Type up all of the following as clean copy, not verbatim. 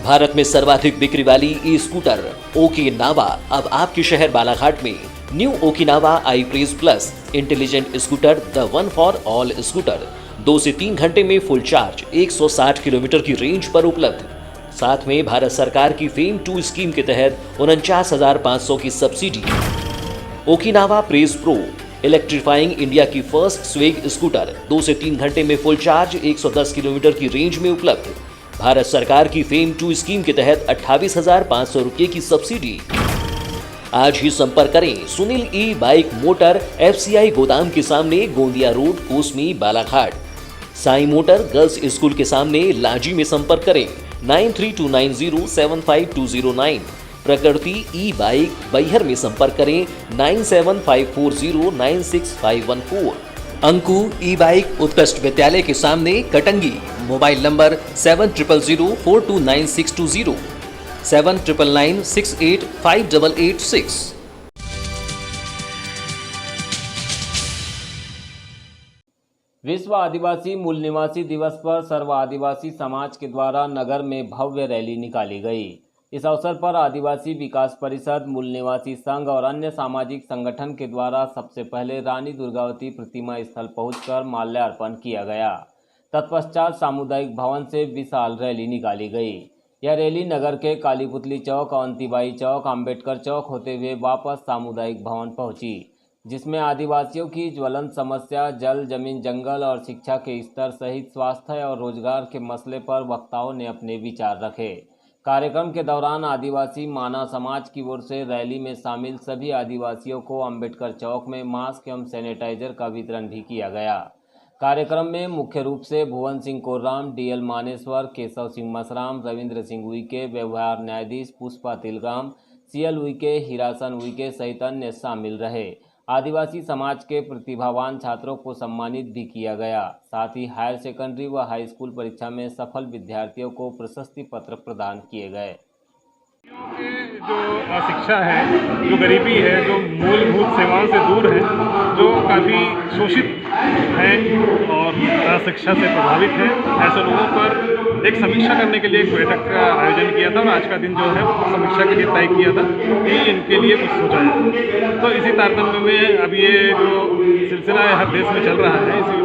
भारत में सर्वाधिक बिक्री वाली ई स्कूटर ओकिनावा अब आपके शहर बालाघाट में। New Okinawa I praise plus intelligent scooter, the one for all scooter 2 से 3 घंटे में फुल चार्ज 160 किलोमीटर की रेंज पर उपलब्ध। साथ में भारत सरकार की फेम 2 स्कीम के तहत 49,500 की subsidy. Okinawa praise pro electrifying India की फर्स्ट स्वेग स्कूटर 2 से 3 घंटे में फुल चार्ज 110 किलोमीटर की रेंज में उपलब्ध। भारत सरकार की फेम 2 स्कीम के तहत 28,500 रुपये की सब्सिडी। आज ही संपर्क करें सुनील ई बाइक मोटर FCI गोदाम के सामने, Gondia road, Kosmi, Balaghat. Sai motor girls school के सामने, लाजी में संपर्क करें 9329075209। प्रकृति ई बाइक बैहर में संपर्क करें 9754096514। अंकु ई बाइक उत्कृष्ट विद्यालय के सामने, कटंगी। Mobile number 7000429620 7999685886। विश्व आदिवासी मूल निवासी दिवस पर सर्व आदिवासी समाज के द्वारा नगर में भव्य रैली निकाली गई। इस अवसर पर आदिवासी विकास परिषद, मूल निवासी संघ और अन्य सामाजिक संगठन के द्वारा सबसे पहले रानी दुर्गावती प्रतिमा स्थल पहुंचकर माल्यार्पण किया गया। तत्पश्चात सामुदायिक भवन से विशाल रैली निकाली गई। यह रैली नगर के कालीपुतली चौक, अवंतीबाई चौक, अंबेडकर चौक होते हुए वापस सामुदायिक भवन पहुंची, जिसमें आदिवासियों की ज्वलंत समस्या जल, जमीन, जंगल और शिक्षा के स्तर सहित स्वास्थ्य और रोजगार के मसले पर वक्ताओं ने अपने विचार रखे। कार्यक्रम के दौरान आदिवासी माना समाज की ओर से रैली में शामिल सभी आदिवासियों को अंबेडकर चौक में मास्क एवं सैनिटाइजर का वितरण भी किया गया। कार्यक्रम में मुख्य रूप से भुवन सिंह कोर्राम, DL मानेश्वर, केशव सिंह मसराम, रविंद्र सिंह उइके, व्यवहार न्यायाधीश पुष्पा तिलगाम, CL उइके, हिरासन उइके सहित अन्य शामिल रहे। आदिवासी समाज के प्रतिभावान छात्रों को सम्मानित भी किया गया। साथ ही हायर सेकेंडरी व हाई स्कूल परीक्षा में सफल विद्यार्थियों को प्रशस्ति पत्र प्रदान किए गए। जो अशिक्षा है, जो गरीबी है, जो मूलभूत सेवाओं से दूर है, जो काफ़ी शोषित हैं और अशिक्षा से प्रभावित हैं, ऐसे लोगों पर एक समीक्षा करने के लिए एक बैठक का आयोजन किया था और आज का दिन जो है वो समीक्षा के लिए तय किया था कि इनके लिए कुछ सोचा जाए। तो इसी तारतम्य में अब ये जो सिलसिला है हर देश में चल रहा है, इसी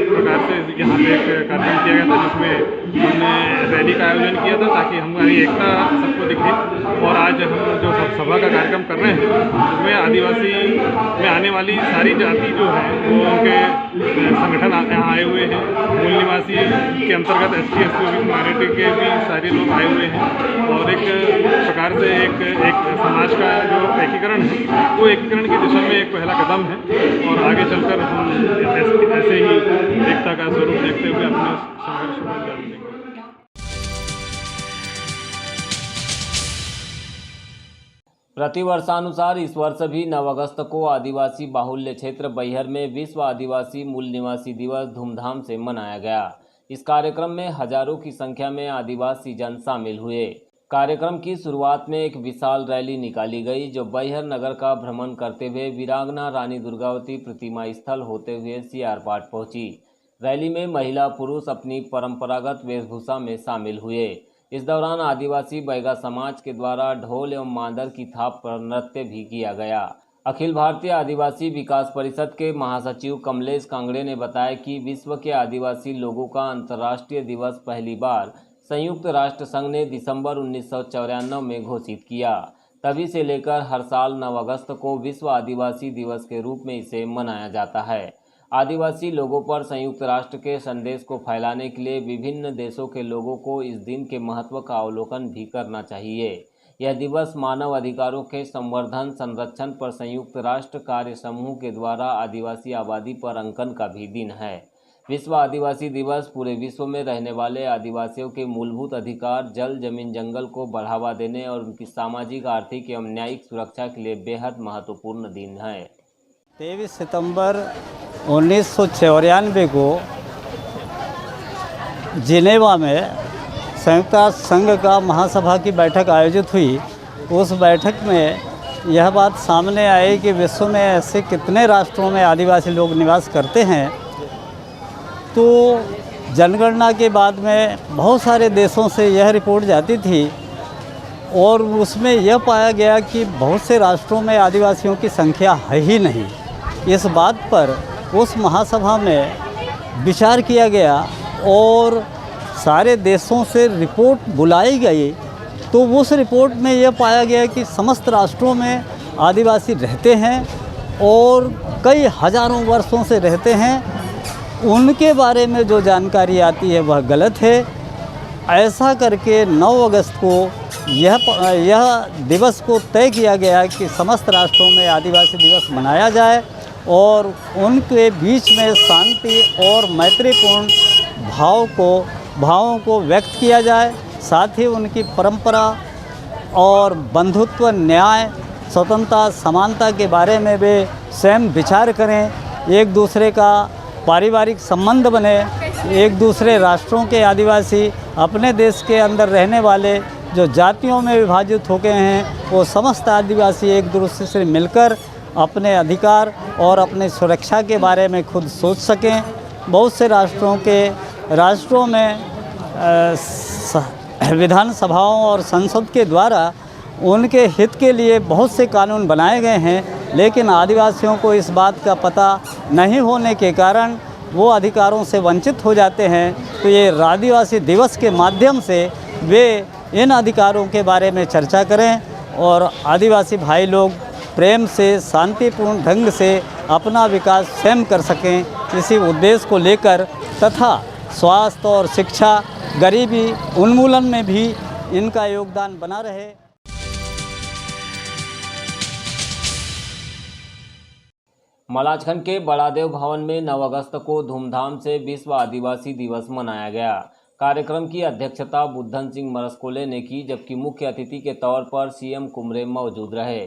प्रकार से यहाँ पे एक कार्यक्रम किया गया था जिसमें हमने रैली का आयोजन किया था ताकि हमारी एकता सबको दिखे। और आज हम जो सभा का कार्यक्रम कर रहे हैं उसमें आदिवासी में आने वाली सारी जाति जो है वो उनके संगठन यहाँ आए हुए हैं। मूल निवासी के अंतर्गत SC माइनॉरिटी के भी सारे लोग आए हुए हैं और एक प्रकार से एक समाज का जो एकीकरण है वो एकीकरण की दिशा में एक पहला कदम है और आगे चलकर हम ऐसे ही एकता का स्वरूप देखते हुए अपने संघर्ष को जारी रखेंगे। प्रतिवर्षानुसार इस वर्ष भी 9 अगस्त को आदिवासी बाहुल्य क्षेत्र बैहर में विश्व आदिवासी मूल निवासी दिवस धूमधाम से मनाया गया। इस कार्यक्रम में हजारों की संख्या में आदिवासी जन शामिल हुए। कार्यक्रम की शुरुआत में एक विशाल रैली निकाली गई जो बैहर नगर का भ्रमण करते हुए वीरांगना रानी दुर्गावती प्रतिमा स्थल होते हुए CR पाट पहुंची। रैली में महिला पुरुष अपनी परंपरागत वेशभूषा में शामिल हुए। इस दौरान आदिवासी बैगा समाज के द्वारा ढोल एवं मांदर की थाप पर नृत्य भी किया गया। अखिल भारतीय आदिवासी विकास परिषद के महासचिव कमलेश कांगड़े ने बताया कि विश्व के आदिवासी लोगों का अंतर्राष्ट्रीय दिवस पहली बार संयुक्त राष्ट्र संघ ने दिसंबर 1994 में घोषित किया। तभी से लेकर हर साल 9 अगस्त को विश्व आदिवासी दिवस के रूप में इसे मनाया जाता है। आदिवासी लोगों पर संयुक्त राष्ट्र के संदेश को फैलाने के लिए विभिन्न देशों के लोगों को इस दिन के महत्व का अवलोकन भी करना चाहिए। यह दिवस मानव अधिकारों के संवर्धन, संरक्षण पर संयुक्त राष्ट्र कार्य समूह के द्वारा आदिवासी आबादी पर अंकन का भी दिन है। विश्व आदिवासी दिवस पूरे विश्व में रहने वाले आदिवासियों के मूलभूत अधिकार, जल, जमीन, जंगल को बढ़ावा देने और उनकी सामाजिक, आर्थिक एवं न्यायिक सुरक्षा के लिए बेहद महत्वपूर्ण दिन है। 23 सितंबर 1994 को जिनेवा में संयुक्त राष्ट्र संघ का महासभा की बैठक आयोजित हुई। उस बैठक में यह बात सामने आई कि विश्व में ऐसे कितने राष्ट्रों में आदिवासी लोग निवास करते हैं, तो जनगणना के बाद में बहुत सारे देशों से यह रिपोर्ट जाती थी और उसमें यह पाया गया कि बहुत से राष्ट्रों में आदिवासियों की संख्या है ही नहीं। इस बात पर उस महासभा में विचार किया गया और सारे देशों से रिपोर्ट बुलाई गई। तो उस रिपोर्ट में यह पाया गया कि समस्त राष्ट्रों में आदिवासी रहते हैं और कई हजारों वर्षों से रहते हैं। उनके बारे में जो जानकारी आती है वह गलत है। ऐसा करके 9 अगस्त को यह दिवस को तय किया गया कि समस्त राष्ट्रों में आदिवासी दिवस मनाया जाए और उनके बीच में शांति और मैत्रीपूर्ण भावों को व्यक्त किया जाए। साथ ही उनकी परंपरा और बंधुत्व, न्याय, स्वतंत्रता, समानता के बारे में वे स्वयं विचार करें। एक दूसरे का पारिवारिक संबंध बने। एक दूसरे राष्ट्रों के आदिवासी अपने देश के अंदर रहने वाले जो जातियों में विभाजित हो गए हैं वो समस्त आदिवासी एक दूसरे से मिलकर अपने अधिकार और अपने सुरक्षा के बारे में खुद सोच सकें। बहुत से राष्ट्रों में विधानसभाओं और संसद के द्वारा उनके हित के लिए बहुत से कानून बनाए गए हैं, लेकिन आदिवासियों को इस बात का पता नहीं होने के कारण वो अधिकारों से वंचित हो जाते हैं। तो ये आदिवासी दिवस के माध्यम से वे इन अधिकारों के बारे में चर्चा करें और आदिवासी भाई लोग प्रेम से, शांतिपूर्ण ढंग से अपना विकास स्वयं कर सकें। इसी उद्देश्य को लेकर तथा स्वास्थ्य और शिक्षा, गरीबी उन्मूलन में भी इनका योगदान बना रहे। मलाजखंड के बड़ादेव भवन में 9 अगस्त को धूमधाम से विश्व आदिवासी दिवस मनाया गया। कार्यक्रम की अध्यक्षता बुद्धन सिंह मरस्कोले ने की, जबकि मुख्य अतिथि के तौर पर सीएम कुमरे मौजूद रहे।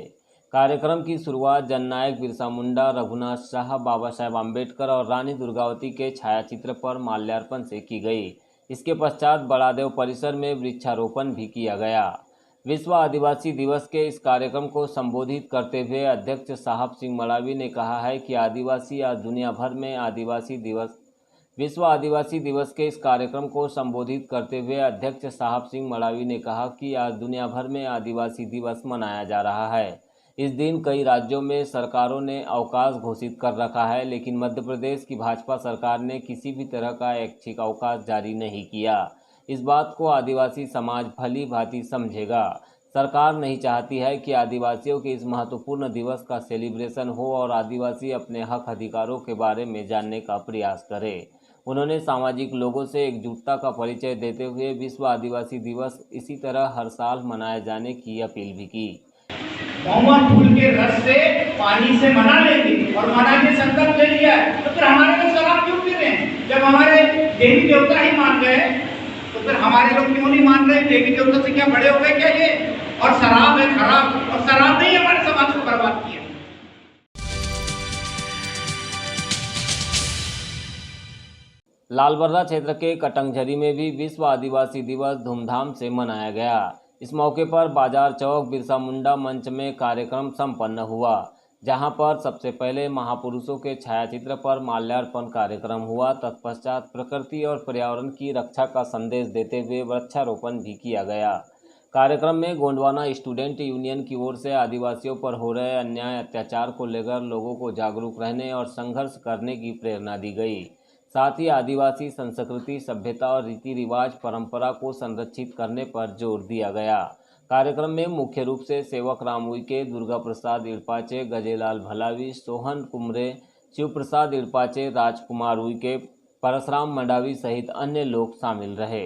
कार्यक्रम की शुरुआत जननायक बिरसा मुंडा, रघुनाथ शाह, बाबा साहेब आम्बेडकर और रानी दुर्गावती के छायाचित्र पर माल्यार्पण से की गई। इसके पश्चात बड़ादेव परिसर में वृक्षारोपण भी किया गया। विश्व आदिवासी दिवस के इस कार्यक्रम को संबोधित करते हुए अध्यक्ष साहब सिंह मलावी ने कहा है कि आदिवासी आज दुनिया भर में विश्व आदिवासी दिवस के इस कार्यक्रम को संबोधित करते हुए अध्यक्ष साहब सिंह मलावी ने कहा कि आज दुनिया भर में आदिवासी दिवस मनाया जा रहा है। इस दिन कई राज्यों में सरकारों ने अवकाश घोषित कर रखा है, लेकिन मध्य प्रदेश की भाजपा सरकार ने किसी भी तरह का ऐच्छिक अवकाश जारी नहीं किया। इस बात को आदिवासी समाज भली भांति समझेगा। सरकार नहीं चाहती है कि आदिवासियों के इस महत्वपूर्ण दिवस का सेलिब्रेशन हो और आदिवासी अपने हक अधिकारों के बारे में जानने का प्रयास करे। उन्होंने सामाजिक लोगों से एकजुटता का परिचय देते हुए विश्व आदिवासी दिवस इसी तरह हर साल मनाए जाने की अपील भी की। महुआ फूल के रस से, पानी से मना लेंगे और मना के संकल्प ले लिया है, तो फिर हमारे लोग शराब क्यों पी रहे हैं? जब हमारे देवी देवता ही मान गए तो फिर हमारे लोग क्यों नहीं मान रहे? देवी देवता से क्या बड़े हो गए क्या ये? और शराब है खराब, और शराब नहीं हमारे समाज को बर्बाद किया। लालबर्रा क्षेत्र के कटंगझरी में भी विश्व आदिवासी दिवस धूमधाम से मनाया गया। इस मौके पर बाजार चौक बिरसा मुंडा मंच में कार्यक्रम संपन्न हुआ, जहां पर सबसे पहले महापुरुषों के छायाचित्र पर माल्यार्पण कार्यक्रम हुआ। तत्पश्चात प्रकृति और पर्यावरण की रक्षा का संदेश देते हुए वृक्षारोपण भी किया गया। कार्यक्रम में गोंडवाना स्टूडेंट यूनियन की ओर से आदिवासियों पर हो रहे अन्याय अत्याचार को लेकर लोगों को जागरूक रहने और संघर्ष करने की प्रेरणा दी गई। साथ ही आदिवासी संस्कृति, सभ्यता और रीति रिवाज परंपरा को संरक्षित करने पर जोर दिया गया। कार्यक्रम में मुख्य रूप से सेवक राम उइके, दुर्गा प्रसाद इड़पाचे, गजेलाल भलावी, सोहन कुमरे, शिव प्रसाद इड़पाचे, राजकुमार उइके, परशुराम मंडावी सहित अन्य लोग शामिल रहे।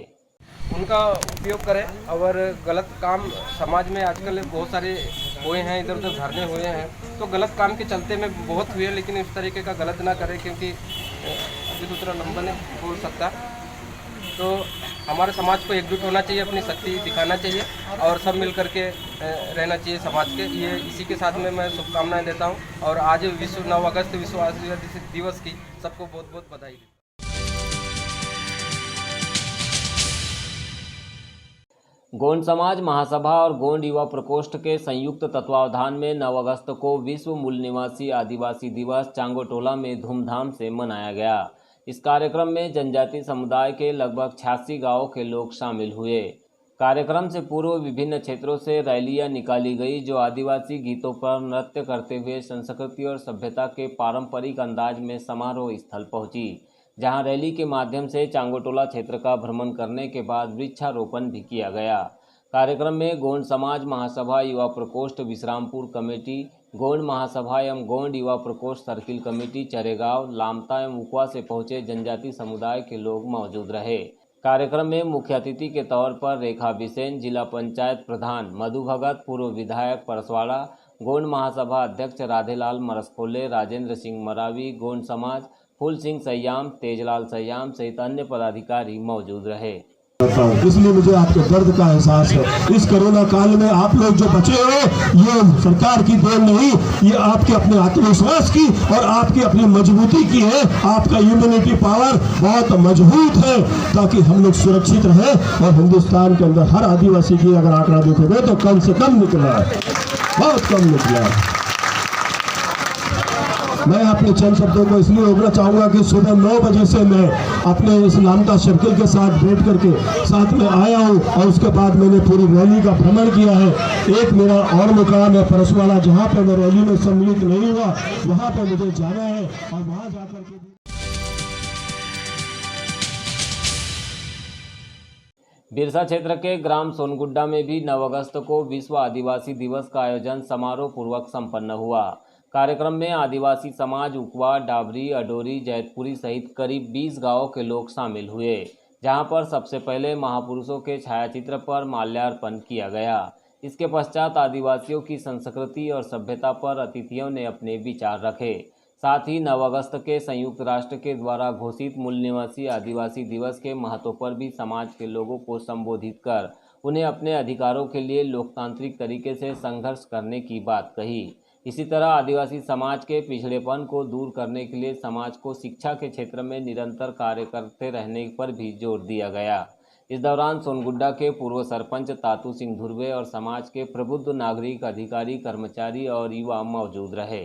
उनका उपयोग करें और गलत काम समाज में आजकल बहुत सारे हुए हैं, इधर उधर धरने हुए हैं, तो गलत काम के चलते में बहुत हुए, लेकिन इस तरीके का गलत ना करें, क्योंकि अभी दूसरा नंबर नहीं बोल सकता। तो हमारे समाज को एकजुट होना चाहिए, अपनी शक्ति दिखाना चाहिए और सब मिल करके रहना चाहिए समाज के। ये इसी के साथ में मैं शुभकामनाएं देता हूँ और आज 9 अगस्त विश्व आदिवासी दिवस की सबको बहुत बहुत बधाई। गोंड समाज महासभा और गोंड युवा प्रकोष्ठ के संयुक्त तत्वावधान में 9 अगस्त को विश्व मूल निवासी आदिवासी दिवस चांगोटोला में धूमधाम से मनाया गया। इस कार्यक्रम में जनजाति समुदाय के लगभग 86 गांवों के लोग शामिल हुए। कार्यक्रम से पूर्व विभिन्न क्षेत्रों से रैलियां निकाली गई, जो आदिवासी गीतों पर नृत्य करते हुए संस्कृति और सभ्यता के पारंपरिक अंदाज में समारोह स्थल पहुंची, जहां रैली के माध्यम से चांगोटोला क्षेत्र का भ्रमण करने के बाद वृक्षारोपण भी किया गया। कार्यक्रम में गोंड समाज महासभा युवा प्रकोष्ठ विश्रामपुर कमेटी, गोंड महासभा एवं गोंड युवा प्रकोष्ठ सर्किल कमेटी चरेगांव, लामता एवं उकवा से पहुंचे जनजाति समुदाय के लोग मौजूद रहे। कार्यक्रम में मुख्य अतिथि के तौर पर रेखा बिसेन, जिला पंचायत प्रधान मधु भगत, पूर्व विधायक परसवाड़ा, गोंड महासभा अध्यक्ष राधेलाल मरसकोले, राजेंद्र सिंह मरावी, गोंड समाज, फूल सिंह सयाम, तेजलाल सयाम सहित अन्य पदाधिकारी मौजूद रहे। इसलिए मुझे आपके दर्द का एहसास है। इस कोरोना काल में आप लोग जो बचे हो, ये सरकार की देन नहीं, ये आपके अपने आत्मविश्वास की और आपकी अपनी मजबूती की है। आपका इम्यूनिटी पावर बहुत मजबूत है, ताकि हम लोग सुरक्षित रहे। और हिंदुस्तान के अंदर हर आदिवासी की अगर आंकड़ा देखोगे तो कम से कम निकला है, बहुत कम निकला है। मैं अपने चंद शब्दों को इसलिए रोकना चाहूँगा कि सुबह 9 बजे से मैं अपने इस लामता सर्किल के साथ बैठ करके साथ में आया हूँ, और उसके बाद मैंने पूरी रैली का भ्रमण किया है। एक मेरा और मुकाम है परसवाड़ा, जहाँ पर मैं रैली में सम्मिलित नहीं हुआ, वहाँ पर मुझे जाना है और वहाँ जाकर के बिरसा क्षेत्र के ग्राम सोनगुड्डा में भी 9 अगस्त को विश्व आदिवासी दिवस का आयोजन समारोह पूर्वक संपन्न हुआ। कार्यक्रम में आदिवासी समाज उकवा, डाबरी, अडोरी, जैतपुरी सहित करीब 20 गांवों के लोग शामिल हुए, जहां पर सबसे पहले महापुरुषों के छायाचित्र पर माल्यार्पण किया गया। इसके पश्चात आदिवासियों की संस्कृति और सभ्यता पर अतिथियों ने अपने विचार रखे। साथ ही 9 अगस्त के संयुक्त राष्ट्र के द्वारा घोषित मूल निवासी आदिवासी दिवस के महत्व पर भी समाज के लोगों को संबोधित कर उन्हें अपने अधिकारों के लिए लोकतांत्रिक तरीके से संघर्ष करने की बात कही। इसी तरह आदिवासी समाज के पिछड़ेपन को दूर करने के लिए समाज को शिक्षा के क्षेत्र में निरंतर कार्य करते रहने पर भी जोर दिया गया। इस दौरान सोनगुड्डा के पूर्व सरपंच तातू सिंह धुर्वे और समाज के प्रबुद्ध नागरिक, अधिकारी, कर्मचारी और युवा मौजूद रहे।